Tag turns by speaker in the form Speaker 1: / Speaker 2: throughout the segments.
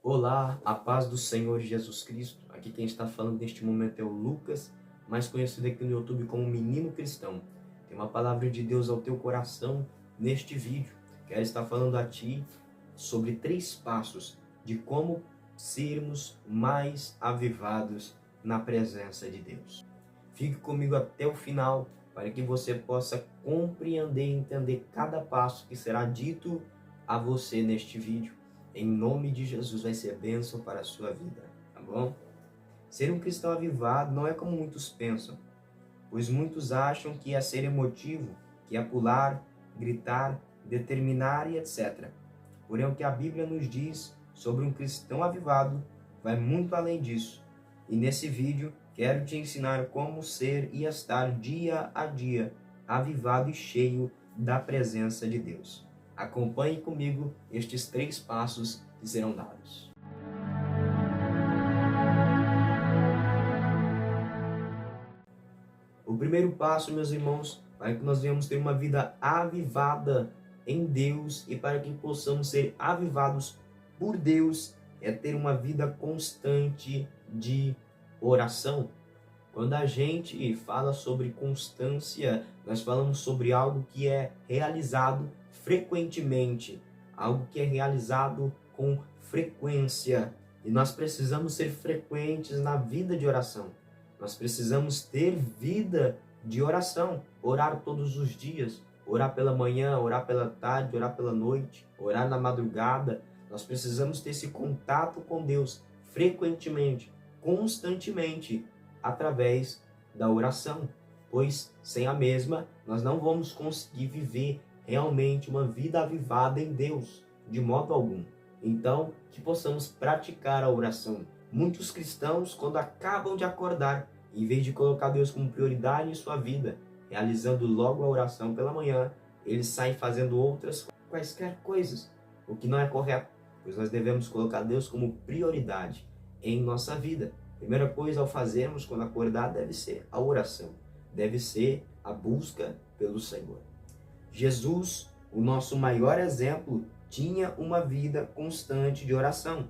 Speaker 1: Olá, a paz do Senhor Jesus Cristo. Aqui quem está falando neste momento é o Lucas, mais conhecido aqui no YouTube como Menino Cristão. Tem uma palavra de Deus ao teu coração neste vídeo. Quero estar falando a ti sobre 3 passos de como sermos mais avivados na presença de Deus. Fique comigo até o final para que você possa compreender e entender cada passo que será dito a você neste vídeo. Em nome de Jesus vai ser bênção para a sua vida, tá bom? Ser um cristão avivado não é como muitos pensam, pois muitos acham que é ser emotivo, que é pular, gritar, determinar e etc. Porém, o que a Bíblia nos diz sobre um cristão avivado vai muito além disso. E nesse vídeo quero te ensinar como ser e estar dia a dia avivado e cheio da presença de Deus. Acompanhe comigo estes 3 passos que serão dados. O primeiro passo, meus irmãos, para que nós venhamos ter uma vida avivada em Deus e para que possamos ser avivados por Deus, é ter uma vida constante de oração. Quando a gente fala sobre constância, nós falamos sobre algo que é realizado frequentemente, algo que é realizado com frequência. E nós precisamos ser frequentes na vida de oração. Nós precisamos ter vida de oração, orar todos os dias, orar pela manhã, orar pela tarde, orar pela noite, orar na madrugada. Nós precisamos ter esse contato com Deus frequentemente, constantemente, através da oração, pois sem a mesma nós não vamos conseguir viver realmente uma vida avivada em Deus, de modo algum. Então, que possamos praticar a oração. Muitos cristãos, quando acabam de acordar, em vez de colocar Deus como prioridade em sua vida, realizando logo a oração pela manhã, eles saem fazendo outras quaisquer coisas, o que não é correto, pois nós devemos colocar Deus como prioridade em nossa vida. Primeira coisa ao fazermos quando acordar deve ser a oração, deve ser a busca pelo Senhor. Jesus, o nosso maior exemplo, tinha uma vida constante de oração.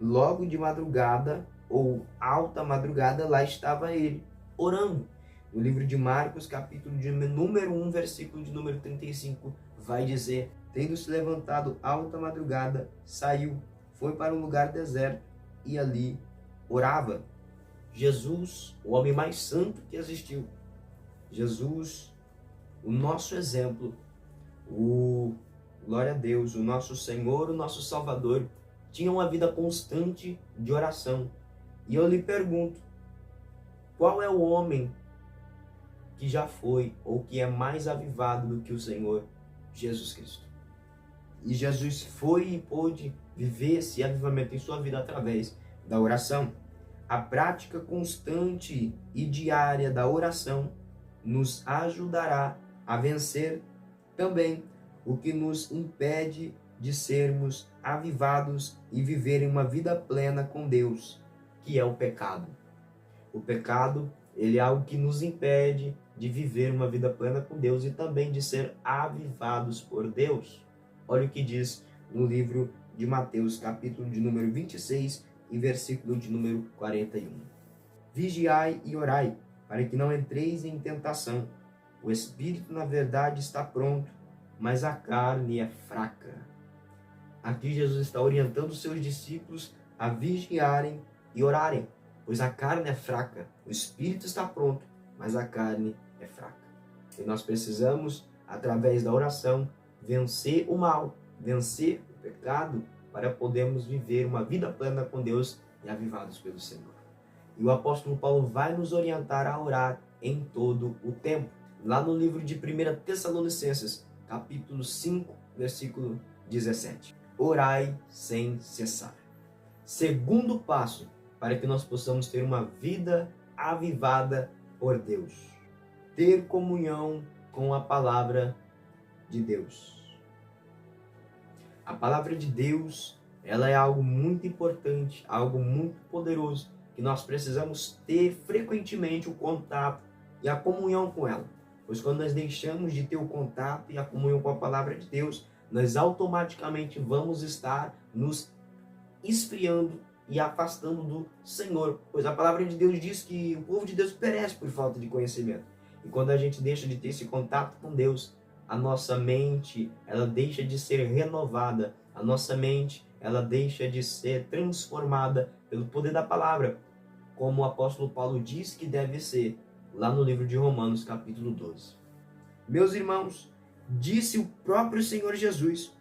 Speaker 1: Logo de madrugada ou alta madrugada, lá estava ele, orando. No livro de Marcos, capítulo de número 1, versículo de número 35, vai dizer: tendo se levantado alta madrugada, saiu, foi para um lugar deserto e ali orava. Jesus, o homem mais santo que existiu, Jesus, o nosso exemplo, glória a Deus, o nosso Senhor, o nosso Salvador, tinha uma vida constante de oração. E eu lhe pergunto, qual é o homem que já foi ou que é mais avivado do que o Senhor Jesus Cristo? E Jesus foi e pôde viver esse avivamento em sua vida através da oração. A prática constante e diária da oração nos ajudará a vencer também o que nos impede de sermos avivados e viverem uma vida plena com Deus, que é o pecado. O pecado, ele é algo que nos impede de viver uma vida plena com Deus e também de ser avivados por Deus. Olha o que diz no livro de Mateus, capítulo de número 26, e versículo de número 41. Vigiai e orai, para que não entreis em tentação. O espírito, na verdade, está pronto, mas a carne é fraca. Aqui Jesus está orientando os seus discípulos a vigiarem e orarem, pois a carne é fraca. O espírito está pronto, mas a carne é fraca. E nós precisamos, através da oração, vencer o mal, vencer o pecado, para podermos viver uma vida plena com Deus e avivados pelo Senhor. E o apóstolo Paulo vai nos orientar a orar em todo o tempo. Lá no livro de 1 Tessalonicenses, capítulo 5, versículo 17. Orai sem cessar. Segundo passo para que nós possamos ter uma vida avivada por Deus. Ter comunhão com a palavra de Deus. A palavra de Deus, ela é algo muito importante, algo muito poderoso, que nós precisamos ter frequentemente o contato e a comunhão com ela. Pois quando nós deixamos de ter o contato e a comunhão com a palavra de Deus, nós automaticamente vamos estar nos esfriando e afastando do Senhor. Pois a palavra de Deus diz que o povo de Deus perece por falta de conhecimento. E quando a gente deixa de ter esse contato com Deus, a nossa mente, ela deixa de ser renovada. A nossa mente, ela deixa de ser transformada pelo poder da palavra, como o apóstolo Paulo diz que deve ser, lá no livro de Romanos, capítulo 12. Meus irmãos, disse o próprio Senhor Jesus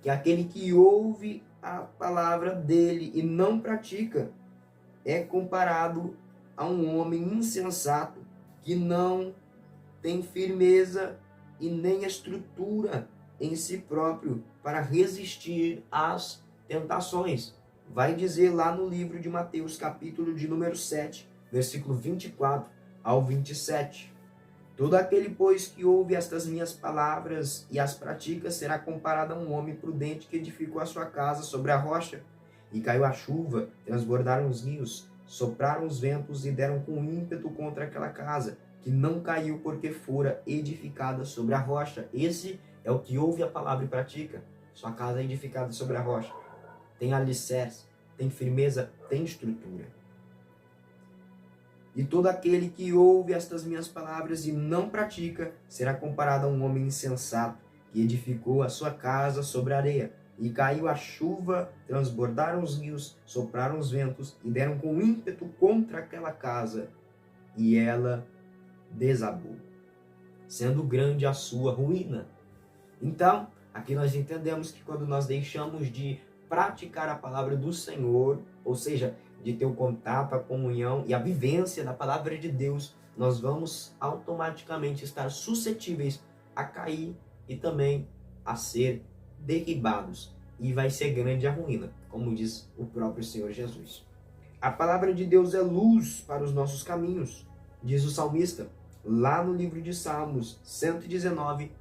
Speaker 1: que aquele que ouve a palavra dele e não pratica é comparado a um homem insensato que não tem firmeza e nem estrutura em si próprio para resistir às tentações. Vai dizer lá no livro de Mateus, capítulo de número 7, versículo 24 ao 27. Todo aquele, pois, que ouve estas minhas palavras e as pratica, será comparado a um homem prudente que edificou a sua casa sobre a rocha. E caiu a chuva, transbordaram os rios, sopraram os ventos e deram com ímpeto contra aquela casa, que não caiu porque fora edificada sobre a rocha. Esse é o que ouve a palavra e pratica. Sua casa é edificada sobre a rocha. Tem alicerce, tem firmeza, tem estrutura. E todo aquele que ouve estas minhas palavras e não pratica, será comparado a um homem insensato, que edificou a sua casa sobre a areia. E caiu a chuva, transbordaram os rios, sopraram os ventos e deram com ímpeto contra aquela casa. E ela desabou, sendo grande a sua ruína. Então, aqui nós entendemos que quando nós deixamos de praticar a palavra do Senhor, ou seja, de ter o contato, a comunhão e a vivência da palavra de Deus, nós vamos automaticamente estar suscetíveis a cair e também a ser derribados. E vai ser grande a ruína, como diz o próprio Senhor Jesus. A palavra de Deus é luz para os nossos caminhos, diz o salmista, lá no livro de Salmos 119,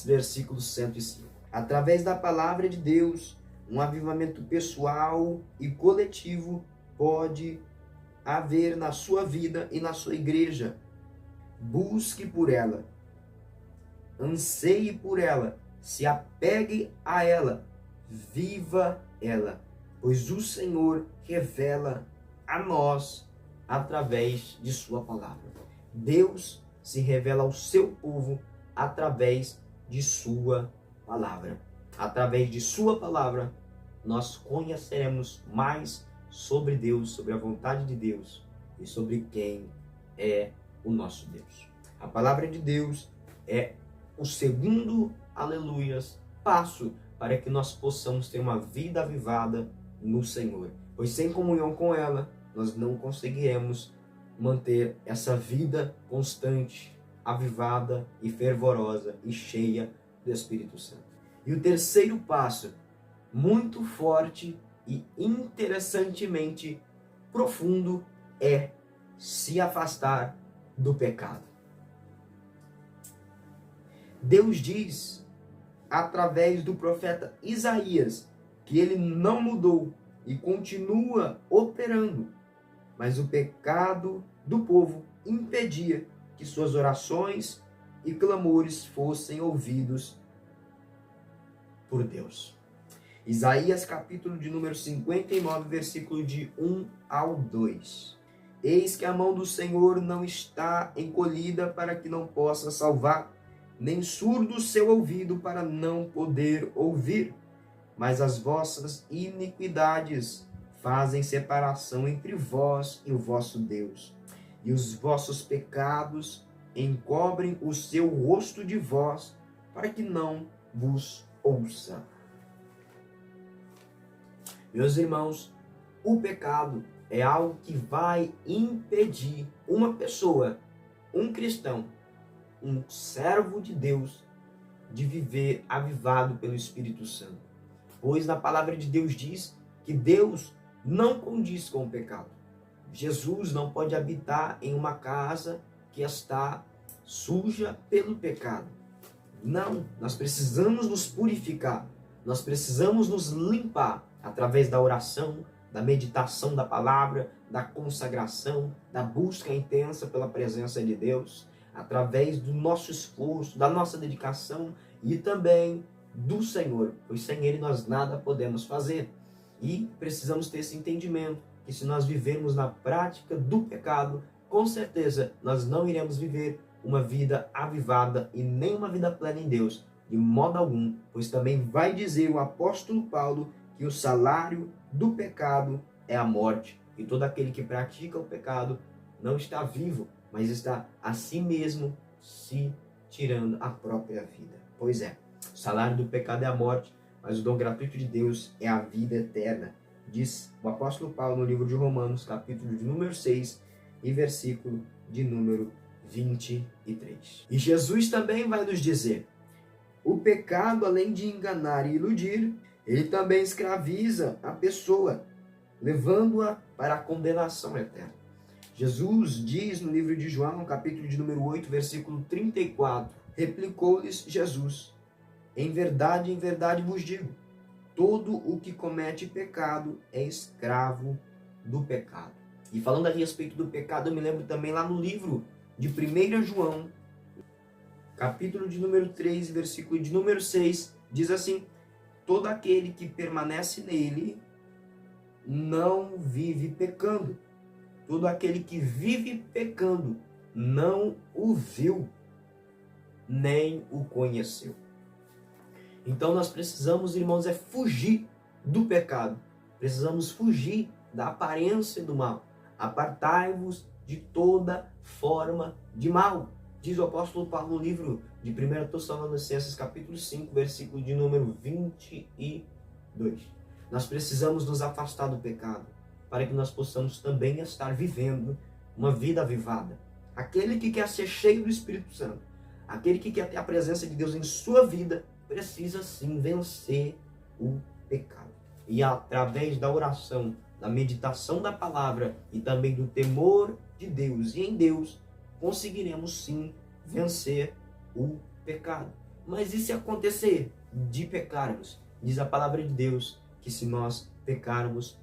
Speaker 1: versículo 105. Através da palavra de Deus, um avivamento pessoal e coletivo pode haver na sua vida e na sua igreja. Busque por ela, anseie por ela, se apegue a ela, viva ela, pois o Senhor revela a nós através de sua palavra. Deus se revela ao seu povo através de sua palavra. Através de sua palavra, nós conheceremos mais sobre Deus, sobre a vontade de Deus e sobre quem é o nosso Deus. A palavra de Deus é o segundo, aleluias, passo para que nós possamos ter uma vida avivada no Senhor. Pois sem comunhão com ela, nós não conseguiremos manter essa vida constante, avivada e fervorosa e cheia do Espírito Santo. E o terceiro passo, muito forte e interessantemente profundo, é se afastar do pecado. Deus diz, através do profeta Isaías, que ele não mudou e continua operando, mas o pecado do povo impedia que suas orações e clamores fossem ouvidos por Deus. Isaías capítulo de número 59, versículo de 1 ao 2. Eis que a mão do Senhor não está encolhida para que não possa salvar, nem surdo o seu ouvido para não poder ouvir. Mas as vossas iniquidades fazem separação entre vós e o vosso Deus, e os vossos pecados encobrem o seu rosto de vós, para que não vos ouça. Meus irmãos, o pecado é algo que vai impedir uma pessoa, um cristão, um servo de Deus, de viver avivado pelo Espírito Santo. Pois na palavra de Deus diz que Deus não condiz com o pecado. Jesus não pode habitar em uma casa que está suja pelo pecado. Não, nós precisamos nos purificar, nós precisamos nos limpar através da oração, da meditação da palavra, da consagração, da busca intensa pela presença de Deus, através do nosso esforço, da nossa dedicação e também do Senhor, pois sem Ele nós nada podemos fazer. E precisamos ter esse entendimento que se nós vivermos na prática do pecado, com certeza nós não iremos viver uma vida avivada e nem uma vida plena em Deus, de modo algum, pois também vai dizer o apóstolo Paulo que o salário do pecado é a morte, e todo aquele que pratica o pecado não está vivo, mas está a si mesmo se tirando a própria vida. Pois é, o salário do pecado é a morte, mas o dom gratuito de Deus é a vida eterna, diz o apóstolo Paulo no livro de Romanos, capítulo de número 6 e versículo de número 23. E Jesus também vai nos dizer: o pecado, além de enganar e iludir, ele também escraviza a pessoa, levando-a para a condenação eterna. Jesus diz no livro de João, capítulo de número 8, versículo 34, replicou-lhes Jesus: em verdade vos digo, todo o que comete pecado é escravo do pecado. E falando a respeito do pecado, eu me lembro também lá no livro de 1 João, capítulo de número 3, versículo de número 6, diz assim: todo aquele que permanece nele não vive pecando. Todo aquele que vive pecando não o viu, nem o conheceu. Então nós precisamos, irmãos, fugir do pecado. Precisamos fugir da aparência do mal. Apartai-vos de toda forma de mal. Diz o apóstolo Paulo no livro de 1 Tessalonicenses, capítulo 5, versículo de número 22. Nós precisamos nos afastar do pecado, para que nós possamos também estar vivendo uma vida avivada. Aquele que quer ser cheio do Espírito Santo, aquele que quer ter a presença de Deus em sua vida, precisa sim vencer o pecado. E através da oração, da meditação da palavra e também do temor de Deus e em Deus, conseguiremos sim vencer o pecado. Mas e se acontecer de pecarmos? Diz a palavra de Deus que se nós pecarmos,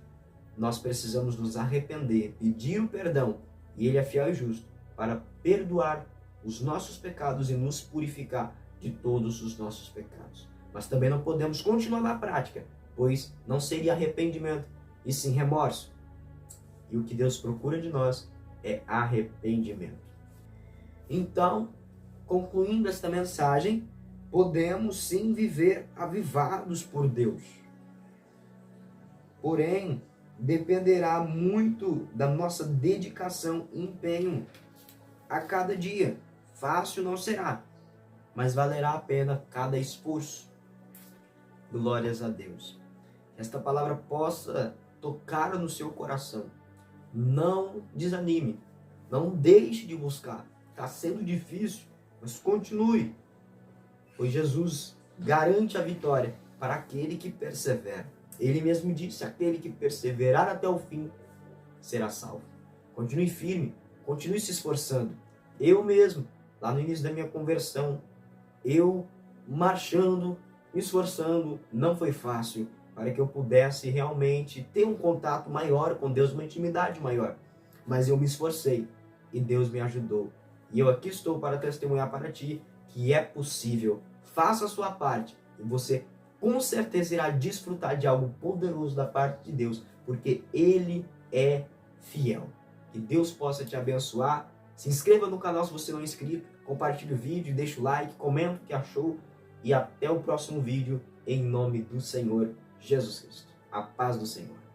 Speaker 1: nós precisamos nos arrepender, pedir o perdão, e Ele é fiel e justo para perdoar os nossos pecados e nos purificar de todos os nossos pecados. Mas também não podemos continuar na prática, pois não seria arrependimento, e sim remorso. E o que Deus procura de nós é arrependimento. Então, concluindo esta mensagem, podemos sim viver avivados por Deus. Porém, dependerá muito da nossa dedicação e empenho a cada dia. Fácil não será, mas valerá a pena cada esforço. Glórias a Deus. Que esta palavra possa tocar no seu coração. Não desanime, não deixe de buscar. Está sendo difícil, mas continue, pois Jesus garante a vitória para aquele que persevera. Ele mesmo disse: aquele que perseverar até o fim será salvo. Continue firme, continue se esforçando. Eu mesmo, lá no início da minha conversão, eu marchando, me esforçando, não foi fácil, para que eu pudesse realmente ter um contato maior com Deus, uma intimidade maior. Mas eu me esforcei e Deus me ajudou. E eu aqui estou para testemunhar para ti que é possível. Faça a sua parte e você com certeza irá desfrutar de algo poderoso da parte de Deus, porque Ele é fiel. Que Deus possa te abençoar. Se inscreva no canal se você não é inscrito, compartilhe o vídeo, deixa o like, comenta o que achou e até o próximo vídeo, em nome do Senhor Jesus Cristo. A paz do Senhor.